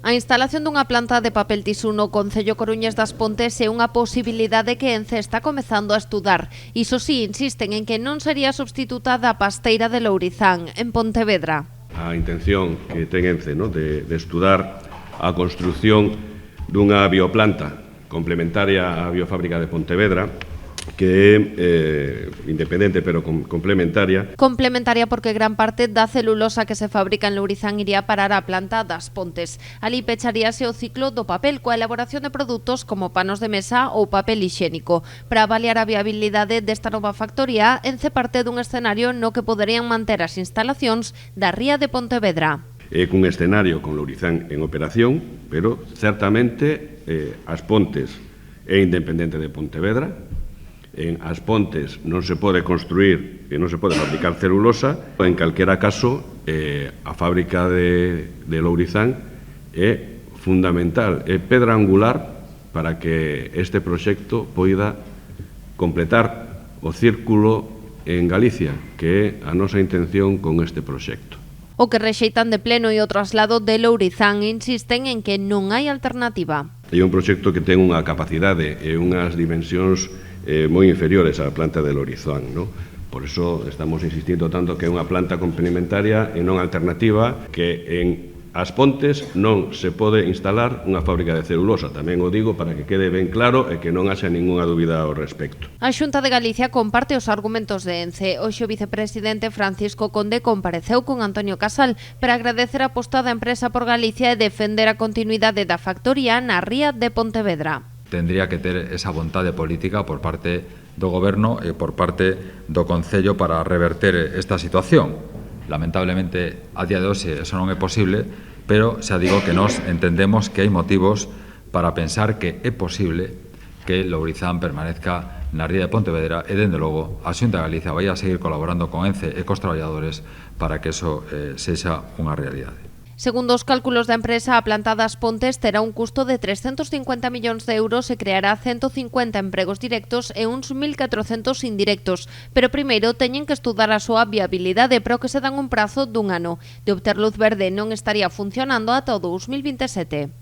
A instalación dunha planta de papel tisú no Concello Coruñés das Pontes é unha posibilidade que Ence está comezando a estudar. Iso sí, insisten en que non sería substituta da pasteira de Lourizán, en Pontevedra. A intención que ten Ence, de estudar a construción dunha bioplanta complementaria á biofábrica de Pontevedra, que é independente pero complementaria. Complementaria porque gran parte da celulosa que se fabrica en Lourizán iría parar á planta das Pontes. Ali pecharíase o ciclo do papel coa elaboración de produtos como panos de mesa ou papel hixiénico. Para avaliar a viabilidade desta nova factoría, Ence parte dun escenario no que poderían manter as instalacións da ría de Pontevedra. É cun escenario con Lourizán en operación, pero certamente As Pontes é independente de Pontevedra. En As Pontes non se pode construir e non se pode fabricar celulosa. En calquera caso, a fábrica de Lourizán é fundamental, é pedra angular para que este proxecto poida completar o círculo en Galicia, que é a nosa intención con este proxecto. O que rexeitan de pleno e o traslado de Lourizán insisten en que non hai alternativa. É un proxecto que ten unha capacidade e unhas dimensións moi inferiores á planta de Lourizán, Por iso estamos insistindo tanto que é unha planta complementaria e non alternativa, que en As Pontes non se pode instalar unha fábrica de celulosa. Tamén o digo para que quede ben claro e que non haxa ningunha dúbida ao respecto. A Xunta de Galicia comparte os argumentos de Ence. Hoxe o vicepresidente Francisco Conde compareceu con Antonio Casal para agradecer a aposta da empresa por Galicia e defender a continuidade da factoría na ría de Pontevedra. Tendría que ter esa vontade política por parte do Goberno e por parte do Concello para reverter esta situación. Lamentablemente, a día de hoxe, eso non é posible, pero xa digo que nós entendemos que hai motivos para pensar que é posible que Lourizán permanezca na ría de Pontevedra e, dende logo, a Xunta de Galicia vai a seguir colaborando con Ence e cos traballadores para que eso sexa unha realidade. Segundo os cálculos da empresa, a planta das Pontes terá un custo de 350 millóns de euros e creará 150 empregos directos e uns 1.400 indirectos. Pero primeiro teñen que estudar a súa viabilidade, pero que se dan un prazo dun ano. De obter luz verde non estaría funcionando ata o 2027.